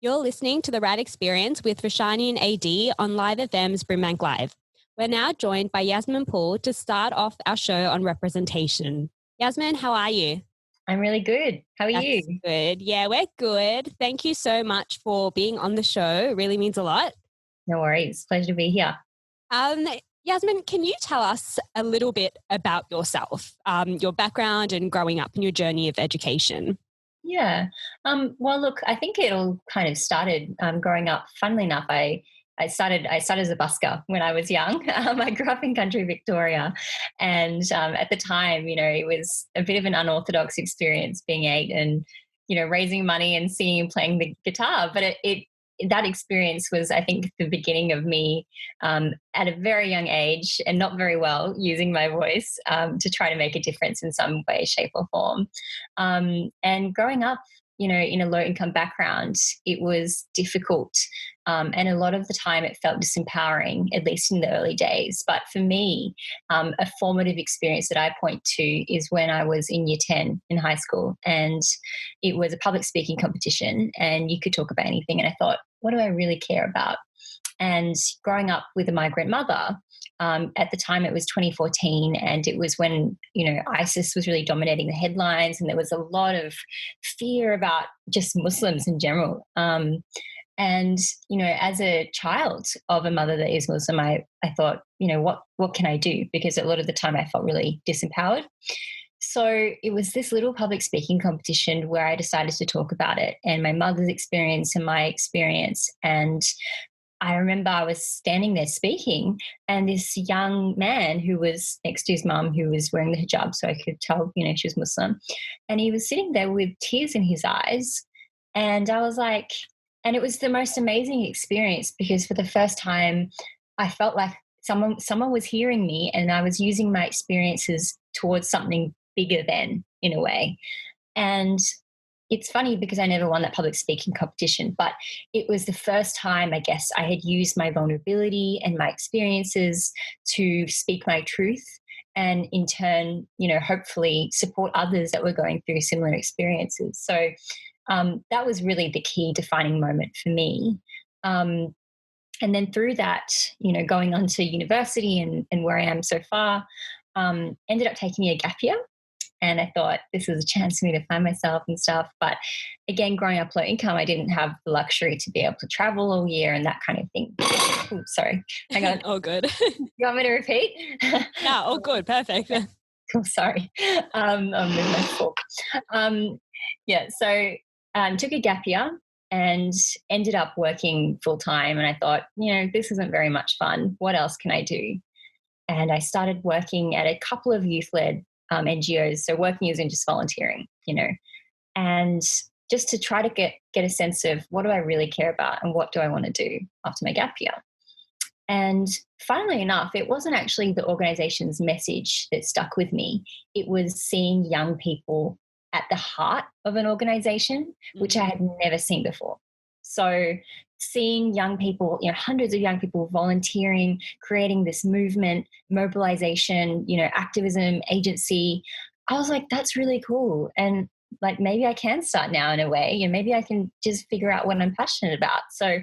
You're listening to the RAD Experience with Roshani and AD on Live FM's BRIMBANK Live. We're now joined by Yasmin Poole to start off our show on representation. Yasmin, how are you? I'm really good. How are you? That's good. Yeah, we're good. Thank you so much for being on the show. It really means a lot. No worries. Pleasure to be here. Yasmin, can you tell us a little bit about yourself, your background and growing up in your journey of education? Yeah. Well, look, I think it all kind of started growing up. Funnily enough, I started as a busker when I was young. I grew up in country Victoria, and at the time, it was a bit of an unorthodox experience being 8 and raising money and singing and playing the guitar. But that experience was, I think, the beginning of me at a very young age and not very well using my voice to try to make a difference in some way, shape, or form. And growing up, in a low-income background, it was difficult. And a lot of the time it felt disempowering, at least in the early days. But for me, a formative experience that I point to is when I was in year 10 in high school, and it was a public speaking competition and you could talk about anything. And I thought, what do I really care about? And growing up with a migrant mother, at the time it was 2014, and it was when, ISIS was really dominating the headlines, and there was a lot of fear about just Muslims in general. And, as a child of a mother that is Muslim, I thought, what can I do? Because a lot of the time I felt really disempowered. So it was this little public speaking competition where I decided to talk about it and my mother's experience and my experience. And I remember I was standing there speaking, and this young man who was next to his mum, who was wearing the hijab, so I could tell, she was Muslim, and he was sitting there with tears in his eyes. And I was like, and it was the most amazing experience, because for the first time I felt like someone was hearing me, and I was using my experiences towards something bigger than, in a way. And it's funny because I never won that public speaking competition, but it was the first time, I guess, I had used my vulnerability and my experiences to speak my truth, and in turn, hopefully support others that were going through similar experiences. So that was really the key defining moment for me. And then through that, going on to university and where I am so far, ended up taking a gap year. And I thought this was a chance for me to find myself and stuff. But again, growing up low income, I didn't have the luxury to be able to travel all year and that kind of thing. Ooh, sorry. Hang on. Oh, good. You want me to repeat? Yeah, oh, good. Perfect. Cool, sorry. I'm moving my fork. So took a gap year and ended up working full time. And I thought, this isn't very much fun. What else can I do? And I started working at a couple of youth-led NGOs, so working isn't just volunteering, and just to try to get a sense of what do I really care about and what do I want to do after my gap year. And funnily enough, it wasn't actually the organization's message that stuck with me. It was seeing young people at the heart of an organization, which I had never seen before. So seeing young people, hundreds of young people volunteering, creating this movement, mobilization, activism, agency, I was like, that's really cool. And like, maybe I can start now in a way, and maybe I can just figure out what I'm passionate about. So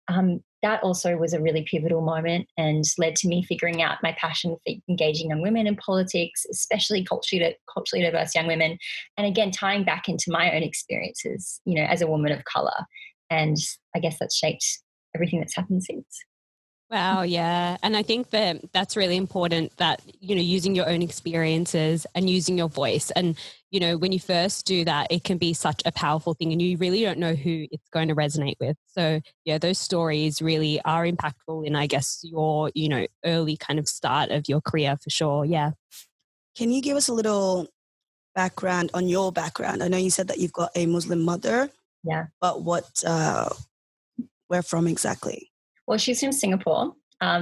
that also was a really pivotal moment and led to me figuring out my passion for engaging young women in politics, especially culturally diverse young women. And again, tying back into my own experiences, as a woman of color. And I guess that's shaped everything that's happened since. Wow, yeah. And I think that that's really important, that, using your own experiences and using your voice. And, when you first do that, it can be such a powerful thing and you really don't know who it's going to resonate with. So, yeah, those stories really are impactful in, I guess, your, early kind of start of your career for sure. Yeah. Can you give us a little background on your background? I know you said that you've got a Muslim mother. Yeah. But where from exactly? Well, she's from Singapore.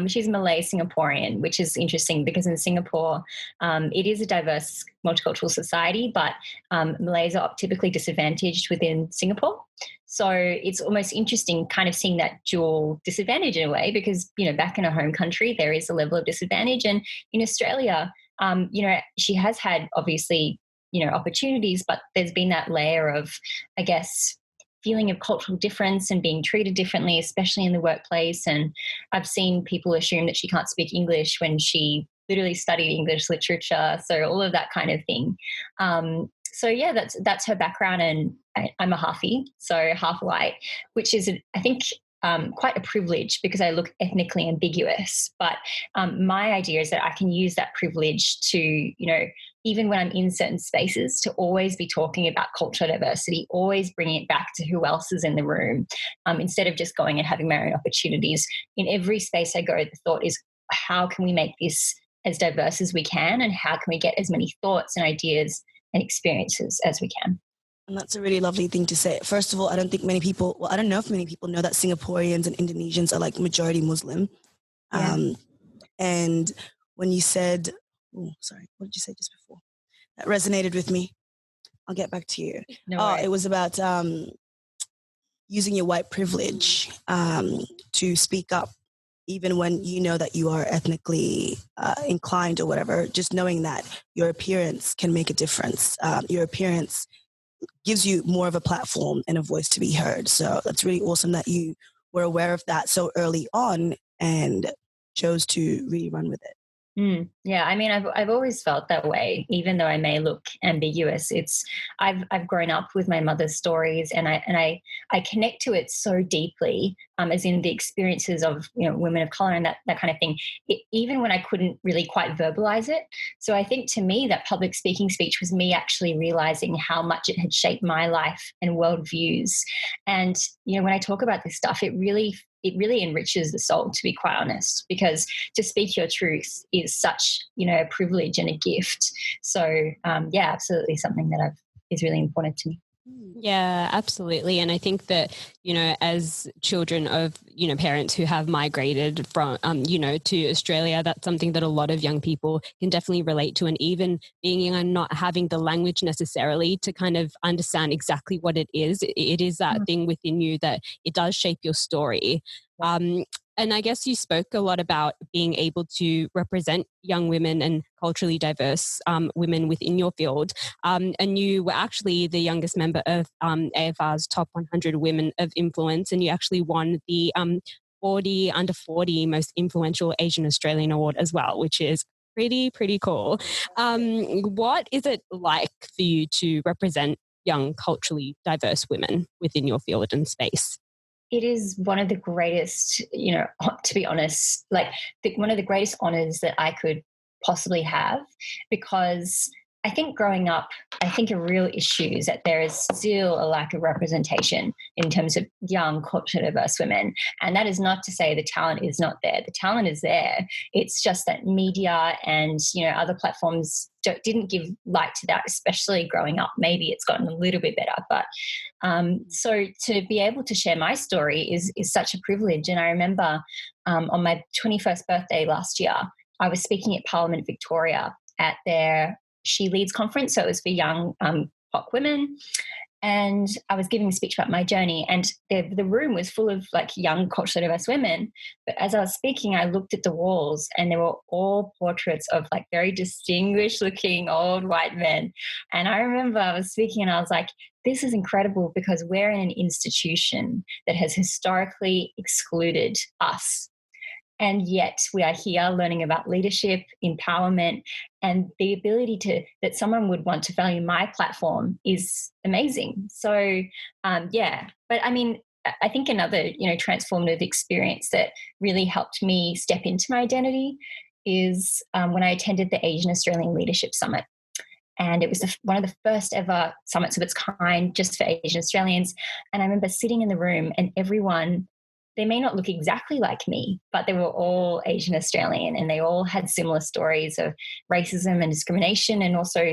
She's Malay Singaporean, which is interesting because in Singapore, it is a diverse multicultural society, but Malays are typically disadvantaged within Singapore. So it's almost interesting kind of seeing that dual disadvantage in a way, because, back in her home country, there is a level of disadvantage. And in Australia, she has had obviously, opportunities, but there's been that layer of, I guess, feeling of cultural difference and being treated differently, especially in the workplace. And I've seen people assume that she can't speak English when she literally studied English literature. So all of that kind of thing. So yeah, that's her background, and I'm a halfie, so half white, which is, I think, quite a privilege because I look ethnically ambiguous. But my idea is that I can use that privilege to, even when I'm in certain spaces, to always be talking about cultural diversity, always bringing it back to who else is in the room, instead of just going and having my own opportunities. In every space I go, the thought is, how can we make this as diverse as we can, and how can we get as many thoughts and ideas and experiences as we can? And that's a really lovely thing to say. First of all, I don't know if many people know that Singaporeans and Indonesians are like majority Muslim. Yeah. And when you said, what did you say just before? That resonated with me. I'll get back to you. It was about using your white privilege to speak up, even when you know that you are ethnically inclined or whatever, just knowing that your appearance can make a difference. Your appearance gives you more of a platform and a voice to be heard. So that's really awesome that you were aware of that so early on and chose to really run with it. Yeah, I mean, I've always felt that way, even though I may look ambiguous. I've grown up with my mother's stories, and I connect to it so deeply, as in the experiences of women of color and that kind of thing, even when I couldn't really quite verbalize it. So I think to me that public speaking speech was me actually realizing how much it had shaped my life and worldviews. And when I talk about this stuff, it really enriches the soul, to be quite honest, because to speak your truth is such, a privilege and a gift. So, absolutely something that is really important to me. Yeah, absolutely. And I think that, as children of, parents who have migrated from, to Australia, that's something that a lot of young people can definitely relate to. And even being young and not having the language necessarily to kind of understand exactly what it is that thing within you that it does shape your story. And I guess you spoke a lot about being able to represent young women and culturally diverse women within your field. And you were actually the youngest member of AFR's top 100 women of influence, and you actually won the 40 under 40 most influential Asian Australian award as well, which is pretty cool. What is it like for you to represent young culturally diverse women within your field and space? It is one of the greatest, to be honest, one of the greatest honors that I could possibly have, because I think growing up, a real issue is that there is still a lack of representation in terms of young culturally diverse women. And that is not to say the talent is not there. The talent is there. It's just that media and, other platforms didn't give light to that, especially growing up. Maybe it's gotten a little bit better. But so to be able to share my story is such a privilege. And I remember on my 21st birthday last year, I was speaking at Parliament Victoria at their She Leads conference. So it was for young POC women. And I was giving a speech about my journey, and the room was full of young culturally diverse women. But as I was speaking, I looked at the walls, and they were all portraits of very distinguished looking old white men. And I remember I was speaking and I was like, this is incredible, because we're in an institution that has historically excluded us. And yet we are here learning about leadership, empowerment, and the ability that someone would want to value my platform is amazing. So, but I mean, I think another, transformative experience that really helped me step into my identity is when I attended the Asian Australian Leadership Summit. And it was one of the first ever summits of its kind just for Asian Australians. And I remember sitting in the room, and everyone, they may not look exactly like me, but they were all Asian Australian, and they all had similar stories of racism and discrimination, and also,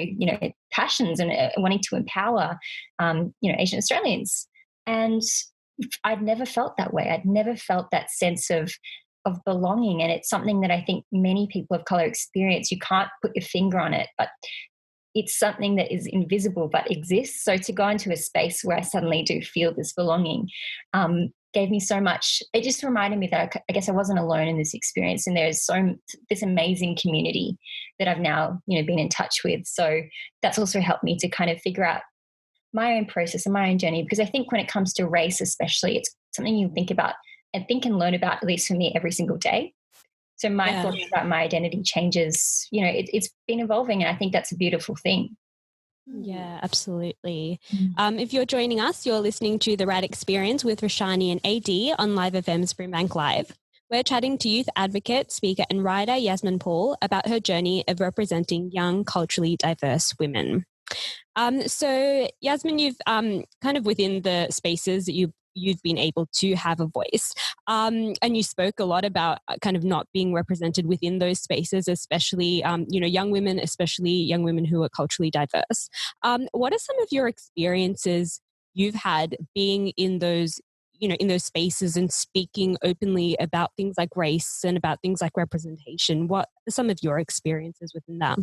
passions and wanting to empower, Asian Australians. And I'd never felt that way. I'd never felt that sense of belonging. And it's something that I think many people of color experience. You can't put your finger on it, but it's something that is invisible but exists. So to go into a space where I suddenly do feel this belonging gave me so much. It just reminded me that I guess I wasn't alone in this experience, and there's this amazing community that I've now been in touch with. So that's also helped me to kind of figure out my own process and my own journey, because I think when it comes to race especially, it's something you think about and think and learn about, at least for me, every single day. So my thoughts about my identity changes, it's been evolving, and I think that's a beautiful thing. Yeah, absolutely. If you're joining us, you're listening to the RAD Experience with Roshani and AD on Live FM's BRIMBANK Live. We're chatting to youth advocate, speaker and writer Yasmin Poole about her journey of representing young, culturally diverse women. So Yasmin, you've kind of within the spaces that you've been able to have a voice, and you spoke a lot about kind of not being represented within those spaces, especially young women, especially young women who are culturally diverse. What are some of your experiences you've had being in those spaces and speaking openly about things like race and about things like representation? What are some of your experiences within that?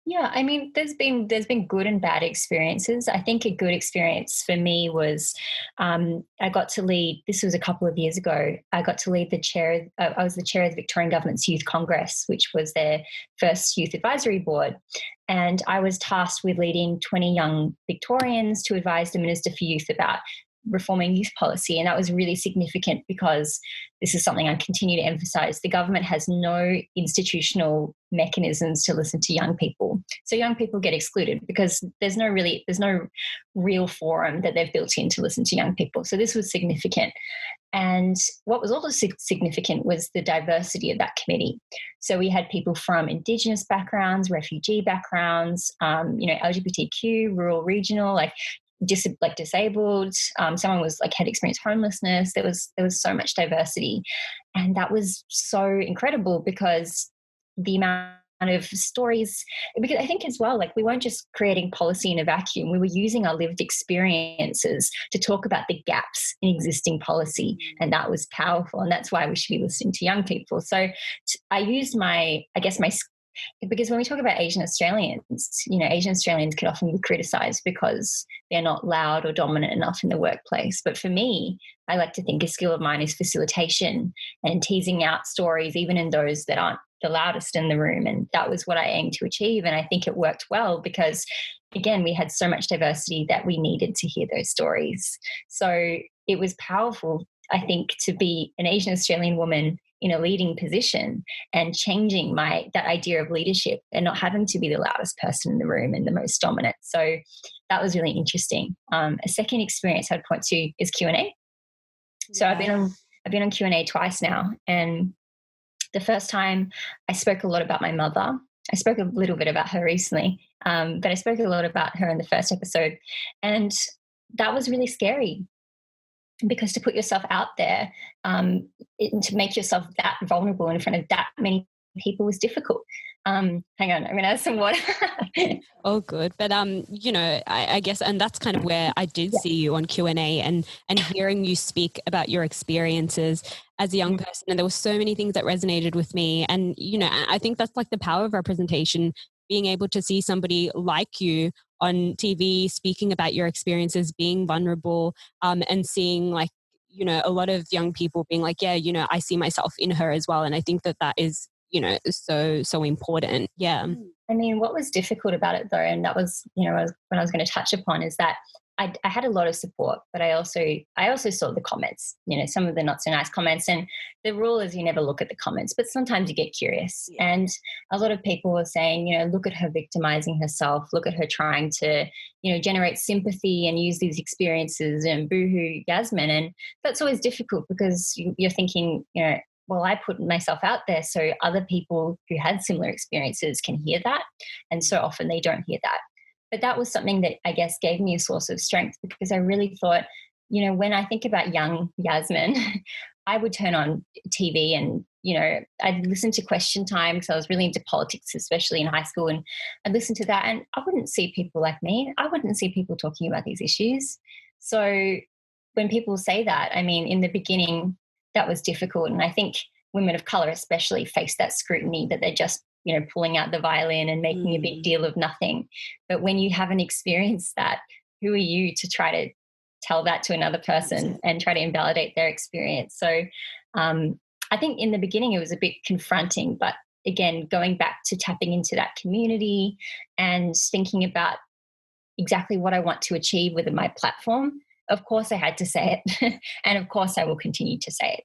Yeah, I mean, there's been good and bad experiences. I think a good experience for me was I got to lead. This was a couple of years ago. I got to lead the chair. I was the chair of the Victorian Government's Youth Congress, which was their first youth advisory board, and I was tasked with leading 20 young Victorians to advise the Minister for Youth about reforming youth policy. And that was really significant because this is something I continue to emphasize. The government has no institutional mechanisms to listen to young people. So young people get excluded because there's no real forum that they've built in to listen to young people. So this was significant. And what was also significant was the diversity of that committee. So we had people from Indigenous backgrounds, refugee backgrounds, LGBTQ, rural, regional, disabled. Someone was had experienced homelessness. There was so much diversity, and that was so incredible because the amount of stories. Because I think as well, we weren't just creating policy in a vacuum. We were using our lived experiences to talk about the gaps in existing policy, and that was powerful. And that's why we should be listening to young people. So I used because when we talk about Asian Australians, Asian Australians can often be criticised because they're not loud or dominant enough in the workplace. But for me, I like to think a skill of mine is facilitation and teasing out stories, even in those that aren't the loudest in the room. And that was what I aimed to achieve. And I think it worked well because, again, we had so much diversity that we needed to hear those stories. So it was powerful, I think, to be an Asian Australian woman in a leading position and changing that idea of leadership and not having to be the loudest person in the room and the most dominant. So that was really interesting. A second experience I'd point to is Q&A. So I've been on Q&A twice now, and the first time I spoke a lot about my mother. I spoke a little bit about her recently, but I spoke a lot about her in the first episode, and that was really scary. Because to put yourself out there, to make yourself that vulnerable in front of that many people was difficult. Hang on, I'm going to have some water. Oh, good. But, I guess, and that's kind of where I did see you on Q&A and hearing you speak about your experiences as a young person. And there were so many things that resonated with me. And, I think that's the power of representation, being able to see somebody like you on TV speaking about your experiences, being vulnerable, and seeing a lot of young people being I see myself in her as well. And I think that is, so important. Yeah. I mean, what was difficult about it though, and that was, when I was going to touch upon, is that I had a lot of support, but I also saw the comments, some of the not so nice comments. And the rule is you never look at the comments, but sometimes you get curious. Yeah. And a lot of people were saying, look at her victimizing herself, look at her trying to, generate sympathy and use these experiences and boohoo Yasmin. And that's always difficult because you're thinking, well, I put myself out there so other people who had similar experiences can hear that. And so often they don't hear that. But that was something that I guess gave me a source of strength, because I really thought, when I think about young Yasmin, I would turn on TV and, I'd listen to Question Time because I was really into politics, especially in high school. And I'd listen to that and I wouldn't see people like me. I wouldn't see people talking about these issues. So when people say that, I mean, in the beginning, that was difficult. And I think women of colour especially face that scrutiny that they're just, pulling out the violin and making a big deal of nothing. But when you haven't experienced that, who are you to try to tell that to another person and try to invalidate their experience? So I think in the beginning it was a bit confronting, but again, going back to tapping into that community and thinking about, exactly what I want to achieve within my platform, of course I had to say it. And of course I will continue to say it.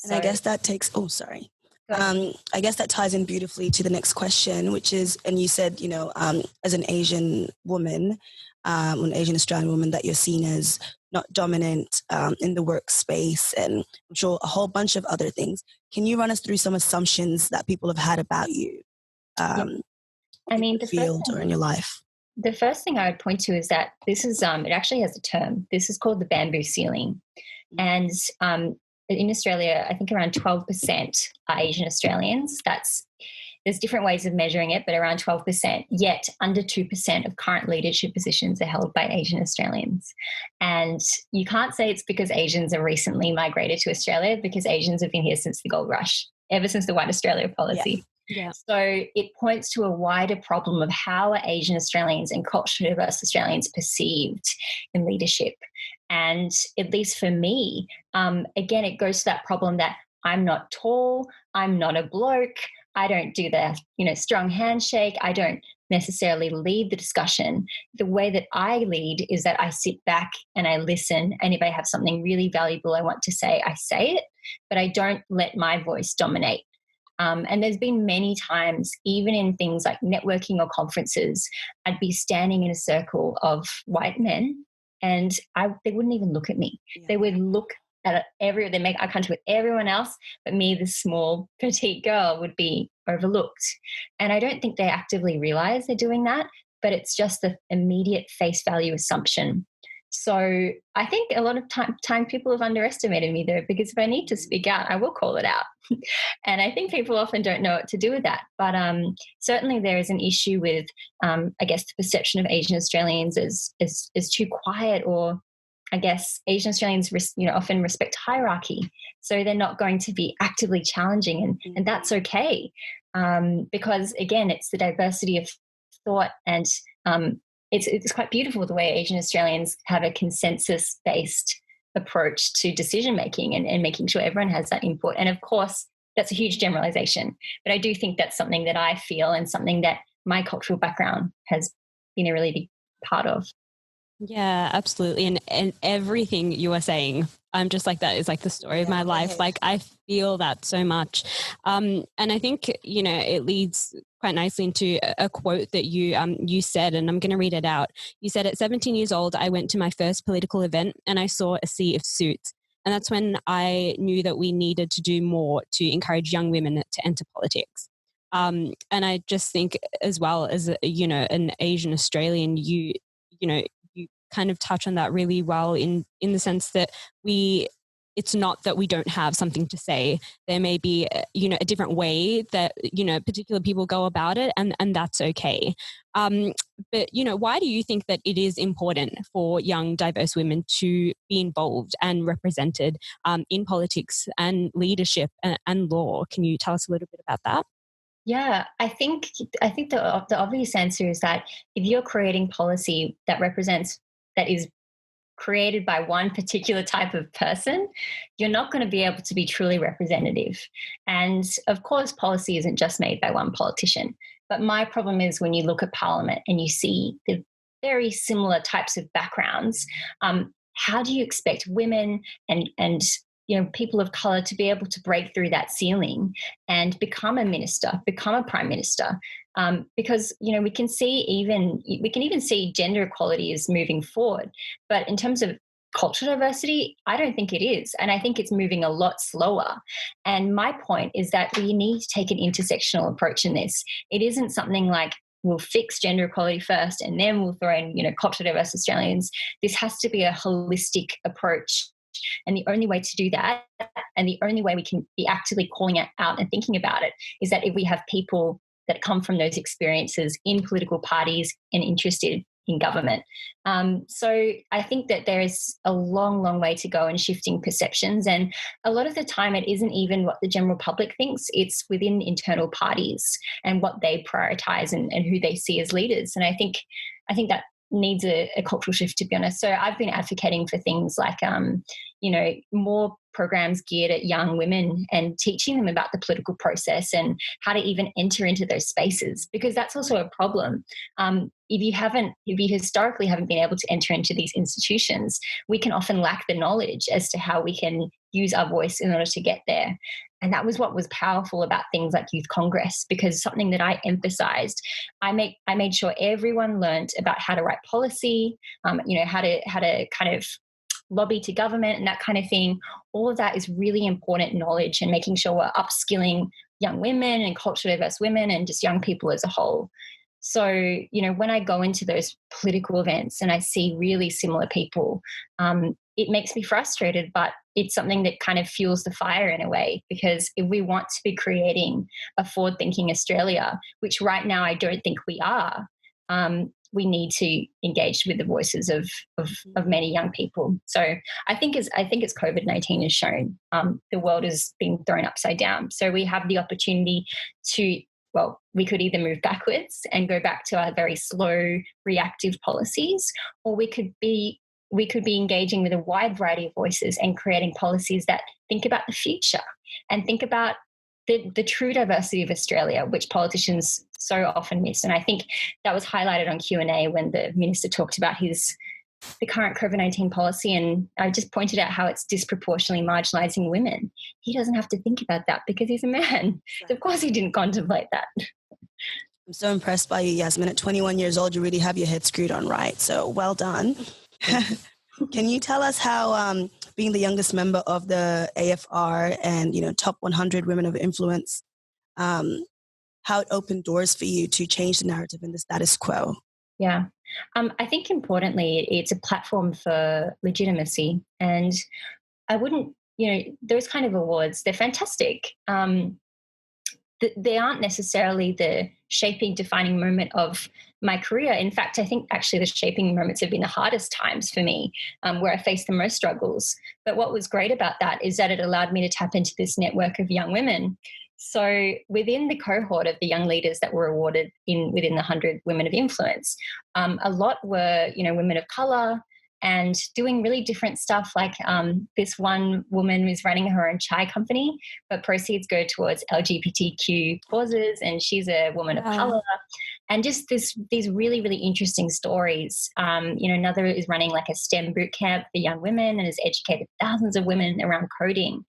And I guess that takes, I guess that ties in beautifully to the next question, which is, and you said, as an Asian woman, an Asian Australian woman, that you're seen as not dominant in the workspace, and I'm sure a whole bunch of other things. Can you run us through some assumptions that people have had about you in the field or in your life? The first thing I would point to is that this is, it actually has a term. This is called the bamboo ceiling. And in Australia, I think around 12% are Asian Australians. There's different ways of measuring it, but around 12%, yet under 2% of current leadership positions are held by Asian Australians. And you can't say it's because Asians are recently migrated to Australia, because Asians have been here since the gold rush, ever since the White Australia policy. Yeah. So it points to a wider problem of how are Asian Australians and culturally diverse Australians perceived in leadership. And at least for me, again, it goes to that problem that I'm not tall, I'm not a bloke, I don't do the, strong handshake, I don't necessarily lead the discussion. The way that I lead is that I sit back and I listen, and if I have something really valuable I want to say, I say it, but I don't let my voice dominate. And there's been many times, even in things like networking or conferences, I'd be standing in a circle of white men and they wouldn't even look at me. Yeah. They would look at they make eye contact with everyone else, but me, the small petite girl, would be overlooked. And I don't think they actively realize they're doing that, but it's just the immediate face value assumption. So I think a lot of time people have underestimated me there, because if I need to speak out, I will call it out. And I think people often don't know what to do with that. But certainly there is an issue with, I guess, the perception of Asian Australians as too quiet, or I guess Asian Australians often respect hierarchy. So they're not going to be actively challenging, and that's okay. Because again, it's the diversity of thought, and it's quite beautiful the way Asian Australians have a consensus-based approach to decision-making and making sure everyone has that input. And of course, that's a huge generalization, but I do think that's something that I feel and something that my cultural background has been a really big part of. Yeah, absolutely. And everything you are saying, I'm just like, that is like the story of my life. Like, I feel that so much. And I think, it leads quite nicely into a quote that you said, and I'm going to read it out. You said, at 17 years old, I went to my first political event and I saw a sea of suits. And that's when I knew that we needed to do more to encourage young women to enter politics. And I just think, as well as, an Asian Australian, you kind of touch on that really well in the sense that it's not that we don't have something to say. There may be, a different way that, particular people go about it, and that's okay. But, why do you think that it is important for young, diverse women to be involved and represented in politics and leadership and law? Can you tell us a little bit about that? Yeah, I think the obvious answer is that if you're creating policy that is created by one particular type of person, you're not going to be able to be truly representative. And of course, policy isn't just made by one politician. But my problem is when you look at Parliament and you see the very similar types of backgrounds, how do you expect women and people of colour to be able to break through that ceiling and become a minister, become a prime minister? Because we can even see gender equality is moving forward, but in terms of cultural diversity, I don't think it is, and I think it's moving a lot slower. And my point is that we need to take an intersectional approach in this. It isn't something like we'll fix gender equality first and then we'll throw in culturally diverse Australians. This has to be a holistic approach. And the only way to do that, and the only way we can be actively calling it out and thinking about it, is that if we have people that come from those experiences in political parties and interested in government. So I think that there is a long, long way to go in shifting perceptions. And a lot of the time it isn't even what the general public thinks, it's within internal parties and what they prioritise and who they see as leaders. And I think that needs a cultural shift, to be honest. So I've been advocating for things like, more programs geared at young women and teaching them about the political process and how to even enter into those spaces, because that's also a problem. if you historically haven't been able to enter into these institutions, we can often lack the knowledge as to how we can use our voice in order to get there. And that was what was powerful about things like Youth Congress, because something that I emphasized, I made sure everyone learned about how to write policy, how to kind of lobby to government and that kind of thing. All of that is really important knowledge, and making sure we're upskilling young women and culturally diverse women and just young people as a whole. So, when I go into those political events and I see really similar people, it makes me frustrated, but it's something that kind of fuels the fire in a way, because if we want to be creating a forward-thinking Australia, which right now I don't think we are, we need to engage with the voices of many young people. So I think as COVID-19 has shown, the world is being thrown upside down. So we have the opportunity to, we could either move backwards and go back to our very slow, reactive policies, or we could be engaging with a wide variety of voices and creating policies that think about the future and think about the true diversity of Australia, which politicians so often miss. And I think that was highlighted on Q&A when the minister talked about the current COVID-19 policy, and I just pointed out how it's disproportionately marginalising women. He doesn't have to think about that because he's a man. So of course he didn't contemplate that. I'm so impressed by you, Yasmin. At 21 years old, you really have your head screwed on right. So well done. Can you tell us how being the youngest member of the AFR and, top 100 women of influence, how it opened doors for you to change the narrative in the status quo? Yeah. I think importantly, it's a platform for legitimacy. And I wouldn't, those kind of awards, they're fantastic. They aren't necessarily the shaping, defining moment of my career. In fact, I think actually the shaping moments have been the hardest times for me, where I faced the most struggles. But what was great about that is that it allowed me to tap into this network of young women. So within the cohort of the young leaders that were awarded within the 100 Women of Influence, a lot were, women of colour and doing really different stuff. Like this one woman is running her own chai company, but proceeds go towards LGBTQ causes, and she's a woman of colour. And just these really, really interesting stories. Another is running like a STEM boot camp for young women and has educated thousands of women around coding.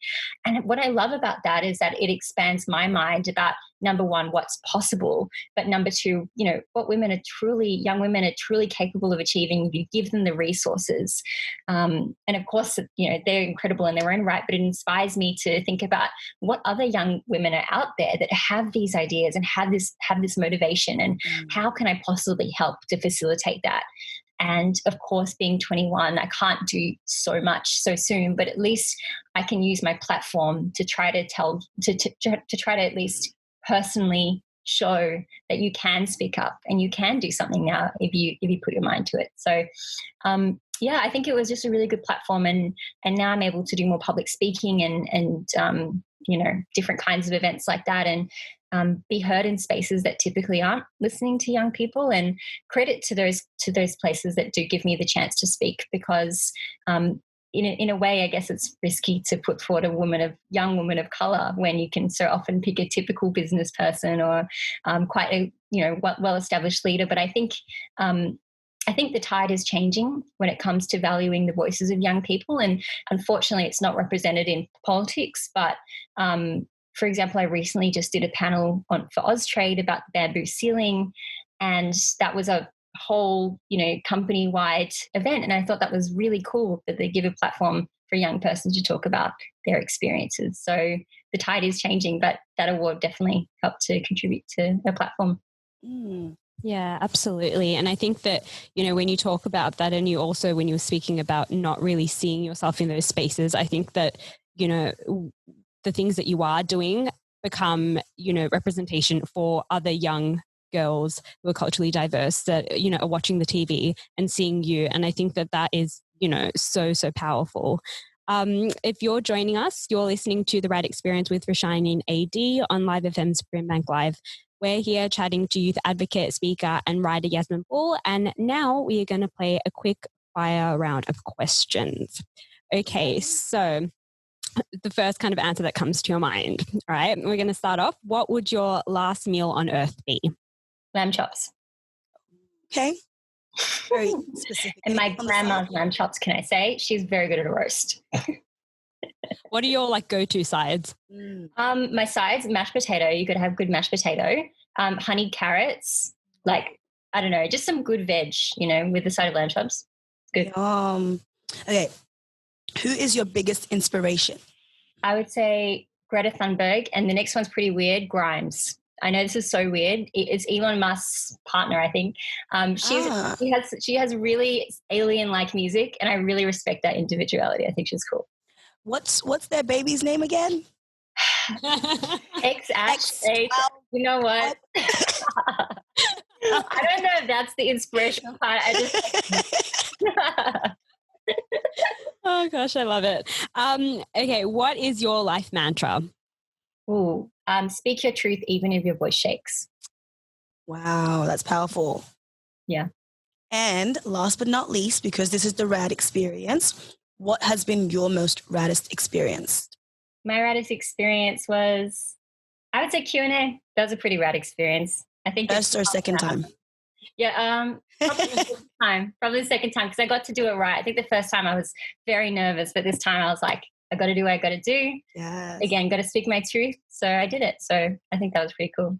And what I love about that is that it expands my mind about, number one, what's possible, but number two, what young women are truly capable of achieving if you give them the resources. And of course, they're incredible in their own right, but it inspires me to think about what other young women are out there that have these ideas and have this motivation, and how can I possibly help to facilitate that? And of course, being 21, I can't do so much so soon, but at least I can use my platform to try to try to at least personally show that you can speak up and you can do something now if you put your mind to it. So I think it was just a really good platform, and now I'm able to do more public speaking and different kinds of events like that, and be heard in spaces that typically aren't listening to young people. And credit to those places that do give me the chance to speak, because in a way, I guess it's risky to put forward a young woman of colour when you can so often pick a typical business person or quite a well-established leader. But I think the tide is changing when it comes to valuing the voices of young people, and unfortunately, it's not represented in politics. But for example, I recently just did a panel for Austrade about the bamboo ceiling, and that was a whole, company-wide event. And I thought that was really cool that they give a platform for a young person to talk about their experiences. So the tide is changing, but that award definitely helped to contribute to a platform. Yeah, absolutely. And I think that, when you talk about that, and you also, when you were speaking about not really seeing yourself in those spaces, I think that, the things that you are doing become, representation for other young girls who are culturally diverse that, are watching the TV and seeing you. And I think that is, so, so powerful. If you're joining us, you're listening to the RAD Experience with Roshani AD on Live FM's BRIMBANK Live. We're here chatting to youth advocate, speaker and writer Yasmin Poole. And now we are going to play a quick fire round of questions. Okay, so the first kind of answer that comes to your mind. All right, we're going to start off. What would your last meal on earth be? Lamb chops. Okay. Very specific. And my grandma's lamb chops, can I say? She's very good at a roast. What are your like go-to sides? My sides, mashed potato. You could have good mashed potato. Honeyed carrots, like, I don't know, just some good veg, you know, with the side of lamb chops. Good. Okay. Who is your biggest inspiration? I would say Greta Thunberg, and the next one's pretty weird, Grimes. I know this is so weird. It's Elon Musk's partner, I think. She has really alien-like music, and I really respect that individuality. I think she's cool. What's their baby's name again? X. You know what? I don't know if that's the inspirational part. Oh gosh, I love it. Okay, what is your life mantra? Speak your truth even if your voice shakes. Wow, that's powerful. Yeah. And last but not least, because this is the RAD experience, what has been your most raddest experience? My raddest experience was, I would say Q&A. That was a pretty rad experience. I think first or second time? Yeah, probably the second time because I got to do it right. I think the first time I was very nervous, but this time I was like, I got to do what I got to do. Yes. Again, got to speak my truth. So I did it. So I think that was pretty cool.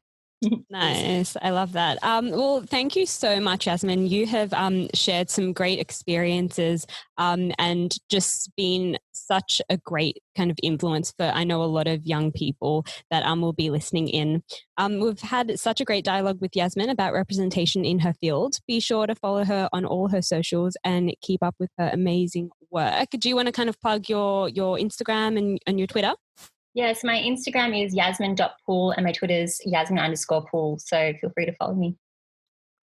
Nice. I love that. Well, thank you so much, Yasmin. You have shared some great experiences and just been such a great kind of influence for, I know, a lot of young people that will be listening in. We've had such a great dialogue with Yasmin about representation in her field. Be sure to follow her on all her socials and keep up with her amazing work. Do you want to kind of plug your Instagram and your Twitter? Yes, my Instagram is yasmin.poole and my Twitter is yasmin_poole. So feel free to follow me.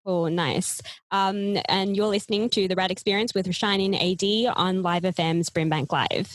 Oh, nice. And you're listening to The RAD Experience with Roshani AD on Live FM's BRIMBANK Live.